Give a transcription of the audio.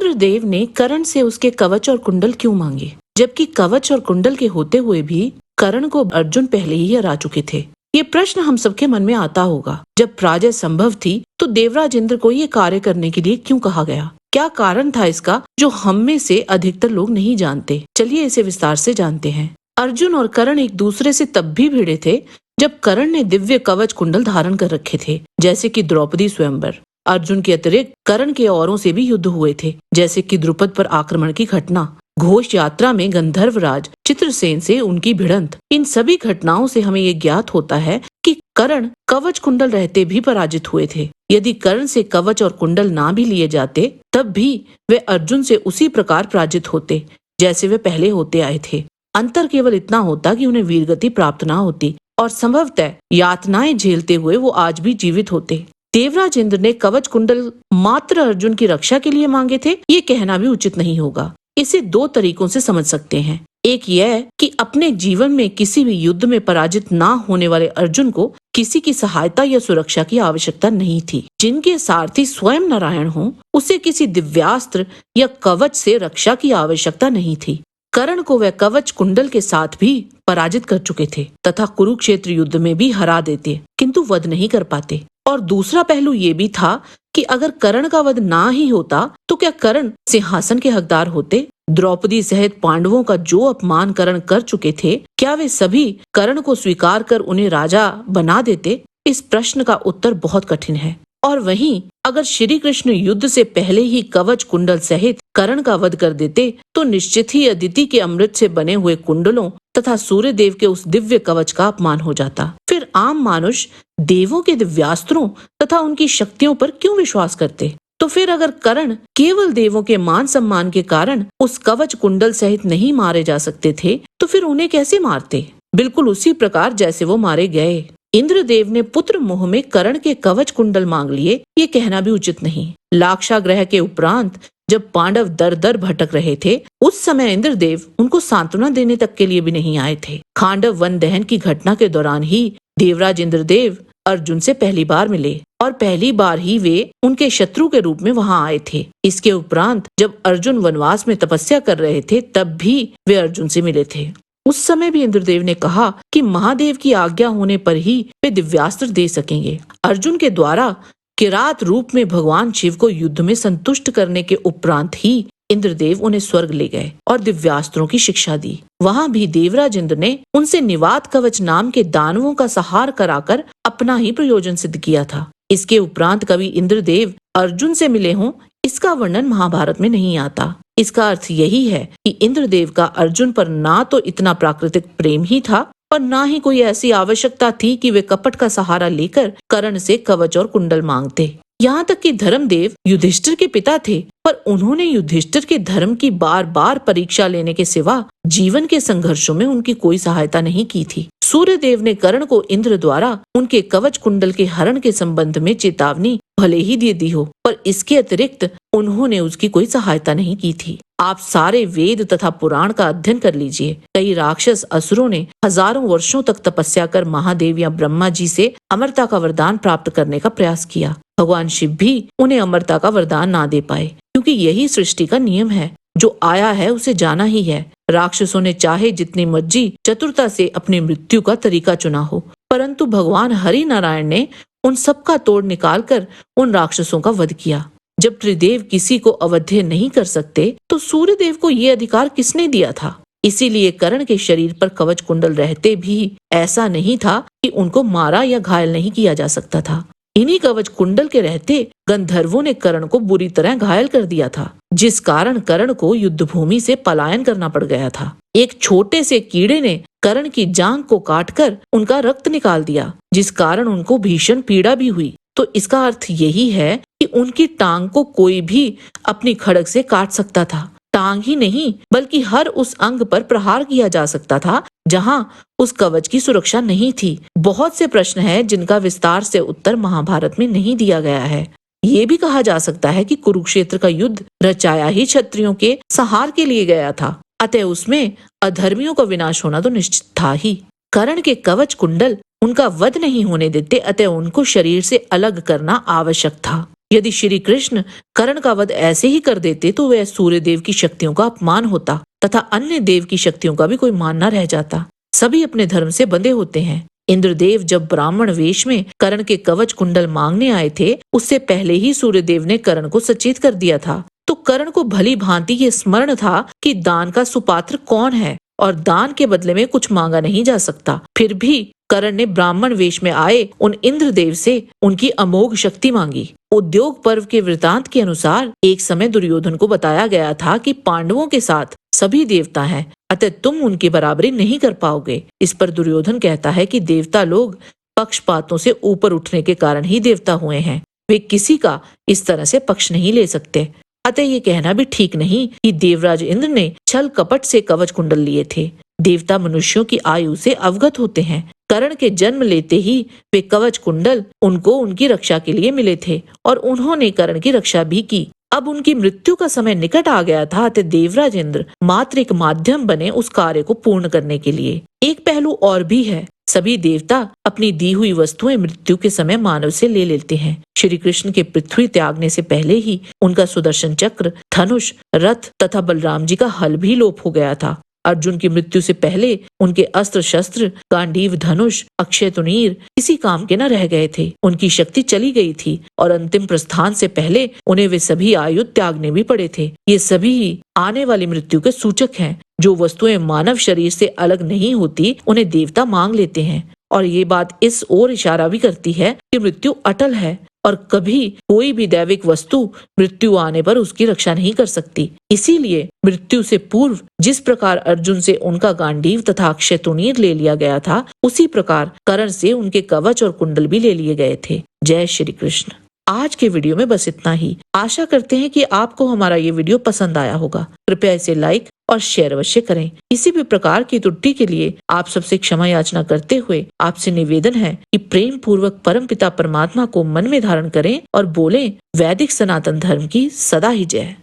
इंद्रदेव ने कर्ण से उसके कवच और कुंडल क्यों मांगे, जबकि कवच और कुंडल के होते हुए भी कर्ण को अर्जुन पहले ही हरा चुके थे। ये प्रश्न हम सबके मन में आता होगा। जब पराजय संभव थी तो देवराज इंद्र को ये कार्य करने के लिए क्यों कहा गया? क्या कारण था इसका जो हम में से अधिकतर लोग नहीं जानते? चलिए इसे विस्तार से जानते हैं। अर्जुन और कर्ण एक दूसरे से तब भी भिड़े थे जब कर्ण ने दिव्य कवच कुंडल धारण कर रखे थे, जैसे कि द्रौपदी स्वयंवर। अर्जुन के अतिरिक्त कर्ण के औरों से भी युद्ध हुए थे, जैसे कि द्रुपद पर आक्रमण की घटना, घोष यात्रा में गंधर्वराज चित्रसेन से उनकी भिड़ंत। इन सभी घटनाओं से हमें ये ज्ञात होता है कि कर्ण कवच कुंडल रहते भी पराजित हुए थे। यदि कर्ण से कवच और कुंडल ना भी लिए जाते तब भी वे अर्जुन से उसी प्रकार पराजित होते जैसे वे पहले होते आए थे। अंतर केवल इतना होता कि उन्हें वीरगति प्राप्त ना होती और संभवतः यातनाएं झेलते हुए वो आज भी जीवित होते। देवराज इंद्र ने कवच कुंडल मात्र अर्जुन की रक्षा के लिए मांगे थे, ये कहना भी उचित नहीं होगा। इसे दो तरीकों से समझ सकते हैं। एक यह कि अपने जीवन में किसी भी युद्ध में पराजित ना होने वाले अर्जुन को किसी की सहायता या सुरक्षा की आवश्यकता नहीं थी। जिनके सारथी स्वयं नारायण हों, उसे किसी दिव्यास्त्र या कवच से रक्षा की आवश्यकता नहीं थी। कर्ण को वह कवच कुंडल के साथ भी पराजित कर चुके थे तथा कुरुक्षेत्र युद्ध में भी हरा देते, किंतु वध नहीं कर पाते। और दूसरा पहलू ये भी था कि अगर कर्ण का वध ना ही होता तो क्या कर्ण सिंहासन के हकदार होते? द्रौपदी सहित पांडवों का जो अपमान कर्ण कर चुके थे, क्या वे सभी कर्ण को स्वीकार कर उन्हें राजा बना देते? इस प्रश्न का उत्तर बहुत कठिन है। और वहीं अगर श्री कृष्ण युद्ध से पहले ही कवच कुंडल सहित कर्ण का वध कर देते तो निश्चित ही अदिति के अमृत से बने हुए कुंडलों तथा सूर्य देव के उस दिव्य कवच का अपमान हो जाता। फिर आम मानुष देवों के दिव्यास्त्रों तथा उनकी शक्तियों पर क्यों विश्वास करते? तो फिर अगर कर्ण केवल देवों के मान सम्मान के कारण उस कवच कुंडल सहित नहीं मारे जा सकते थे तो फिर उन्हें कैसे मारते? बिल्कुल उसी प्रकार जैसे वो मारे गए। इंद्रदेव ने पुत्र मोह में कर्ण के कवच कुंडल मांग लिए, ये कहना भी उचित नहीं। लाक्षागृह के उपरांत जब पांडव दर दर भटक रहे थे, उस समय इंद्रदेव उनको सांत्वना देने तक के लिए भी नहीं आए थे। खांडव वन दहन की घटना के दौरान ही देवराज इंद्रदेव अर्जुन से पहली बार मिले और पहली बार ही वे उनके शत्रु के रूप में वहां आए थे। इसके उपरांत जब अर्जुन वनवास में तपस्या कर रहे थे तब भी वे अर्जुन से मिले थे। उस समय भी इंद्रदेव ने कहा कि महादेव की आज्ञा होने पर ही वे दिव्यास्त्र दे सकेंगे। अर्जुन के द्वारा किरात रूप में भगवान शिव को युद्ध में संतुष्ट करने के उपरांत ही इंद्रदेव उन्हें स्वर्ग ले गए और दिव्यास्त्रों की शिक्षा दी। वहां भी देवराज इंद्र ने उनसे निवात कवच नाम के दानवों का सहार कराकर अपना ही प्रयोजन सिद्ध किया था। इसके उपरांत कभी इंद्रदेव अर्जुन से मिले हों, इसका वर्णन महाभारत में नहीं आता। इसका अर्थ यही है कि इंद्रदेव का अर्जुन पर ना तो इतना प्राकृतिक प्रेम ही था और ना ही कोई ऐसी आवश्यकता थी कि वे कपट का सहारा लेकर कर्ण से कवच और कुंडल मांगते। यहाँ तक कि धर्मदेव युधिष्ठिर के पिता थे, पर उन्होंने युधिष्ठिर के धर्म की बार बार परीक्षा लेने के सिवा जीवन के संघर्षों में उनकी कोई सहायता नहीं की थी। सूर्यदेव ने कर्ण को इंद्र द्वारा उनके कवच कुंडल के हरण के संबंध में चेतावनी भले ही दे दी हो, पर इसके अतिरिक्त उन्होंने उसकी कोई सहायता नहीं की थी। आप सारे वेद तथा पुराण का अध्ययन कर लीजिए। कई राक्षस असुरों ने हजारों वर्षों तक तपस्या कर महादेव या ब्रह्मा जी से अमरता का वरदान प्राप्त करने का प्रयास किया। भगवान शिव भी उन्हें अमरता का वरदान ना दे पाए, क्योंकि यही सृष्टि का नियम है। जो आया है उसे जाना ही है। राक्षसों ने चाहे जितनी मर्जी चतुरता से अपनी मृत्यु का तरीका चुना हो, परंतु भगवान हरि नारायण ने उन सबका तोड़ निकाल कर उन राक्षसों का वध किया। जब त्रिदेव किसी को अवध्य नहीं कर सकते तो सूर्यदेव को ये अधिकार किसने दिया था? इसीलिए कर्ण के शरीर पर कवच कुंडल रहते भी ऐसा नहीं था कि उनको मारा या घायल नहीं किया जा सकता था। इन्हीं कवच कुंडल के रहते गंधर्वों ने कर्ण को बुरी तरह घायल कर दिया था, जिस कारण कर्ण को युद्ध भूमि से पलायन करना पड़ गया था। एक छोटे से कीड़े ने कर्ण की जांघ को काटकर उनका रक्त निकाल दिया, जिस कारण उनको भीषण पीड़ा भी हुई। तो इसका अर्थ यही है कि उनकी टांग को कोई भी अपनी खड़ग से काट सकता था। टांग ही नहीं बल्कि हर उस अंग पर प्रहार किया जा सकता था जहां उस कवच की सुरक्षा नहीं थी। बहुत से प्रश्न हैं जिनका विस्तार से उत्तर महाभारत में नहीं दिया गया है। ये भी कहा जा सकता है कि कुरुक्षेत्र का युद्ध रचाया ही क्षत्रियों के संहार के लिए गया था, अतः उसमें अधर्मियों का विनाश होना तो निश्चित था ही। कर्ण के कवच कुंडल उनका वध नहीं होने देते, अतः उनको शरीर से अलग करना आवश्यक था। यदि श्री कृष्ण कर्ण का वध ऐसे ही कर देते तो वह सूर्य देव की शक्तियों का अपमान होता तथा अन्य देव की शक्तियों का भी कोई मान न रह जाता। सभी अपने धर्म से बंधे होते हैं। इंद्रदेव जब ब्राह्मण वेश में कर्ण के कवच कुंडल मांगने आए थे, उससे पहले ही सूर्यदेव ने कर्ण को सचेत कर दिया था। तो कर्ण को भली भांति ये स्मरण था कि दान का सुपात्र कौन है और दान के बदले में कुछ मांगा नहीं जा सकता। फिर भी कर्ण ने ब्राह्मण वेश में आए उन इंद्रदेव से उनकी अमोघ शक्ति मांगी। उद्योग पर्व के वृतांत के अनुसार एक समय दुर्योधन को बताया गया था कि पांडवों के साथ सभी देवता हैं, अतः तुम उनकी बराबरी नहीं कर पाओगे। इस पर दुर्योधन कहता है कि देवता लोग पक्षपातों से ऊपर उठने के कारण ही देवता हुए हैं, वे किसी का इस तरह से पक्ष नहीं ले सकते। अतः ये कहना भी ठीक नहीं कि देवराज इंद्र ने छल कपट से कवच कुंडल लिए थे। देवता मनुष्यों की आयु से अवगत होते हैं। कर्ण के जन्म लेते ही वे कवच कुंडल उनको उनकी रक्षा के लिए मिले थे और उन्होंने कर्ण की रक्षा भी की। अब उनकी मृत्यु का समय निकट आ गया था, अतः देवराज इंद्र मात्र एक माध्यम बने उस कार्य को पूर्ण करने के लिए। एक पहलू और भी है, सभी देवता अपनी दी हुई वस्तुएं मृत्यु के समय मानव से ले लेते हैं। श्री कृष्ण के पृथ्वी त्यागने से पहले ही उनका सुदर्शन चक्र, धनुष, रथ तथा बलराम जी का हल भी लोप हो गया था। अर्जुन की मृत्यु से पहले उनके अस्त्र शस्त्र, गांडीव, धनुष, अक्षय तुनीर किसी काम के न रह गए थे। उनकी शक्ति चली गई थी और अंतिम प्रस्थान से पहले उन्हें वे सभी आयुध त्यागने भी पड़े थे। ये सभी ही आने वाली मृत्यु के सूचक हैं। जो वस्तुएं मानव शरीर से अलग नहीं होती उन्हें देवता मांग लेते हैं और ये बात इस ओर इशारा भी करती है कि मृत्यु अटल है और कभी कोई भी दैविक वस्तु मृत्यु आने पर उसकी रक्षा नहीं कर सकती। इसीलिए मृत्यु से पूर्व जिस प्रकार अर्जुन से उनका गांडीव तथा अक्षय तुनीर ले लिया गया था, उसी प्रकार कर्ण से उनके कवच और कुंडल भी ले लिए गए थे। जय श्री कृष्ण। आज के वीडियो में बस इतना ही। आशा करते हैं कि आपको हमारा ये वीडियो पसंद आया होगा। कृपया इसे लाइक और शेयर अवश्य करें। किसी भी प्रकार की त्रुटि के लिए आप सबसे क्षमा याचना करते हुए आपसे निवेदन है कि प्रेम पूर्वक परमपिता परमात्मा को मन में धारण करें और बोलें, वैदिक सनातन धर्म की सदा ही जय।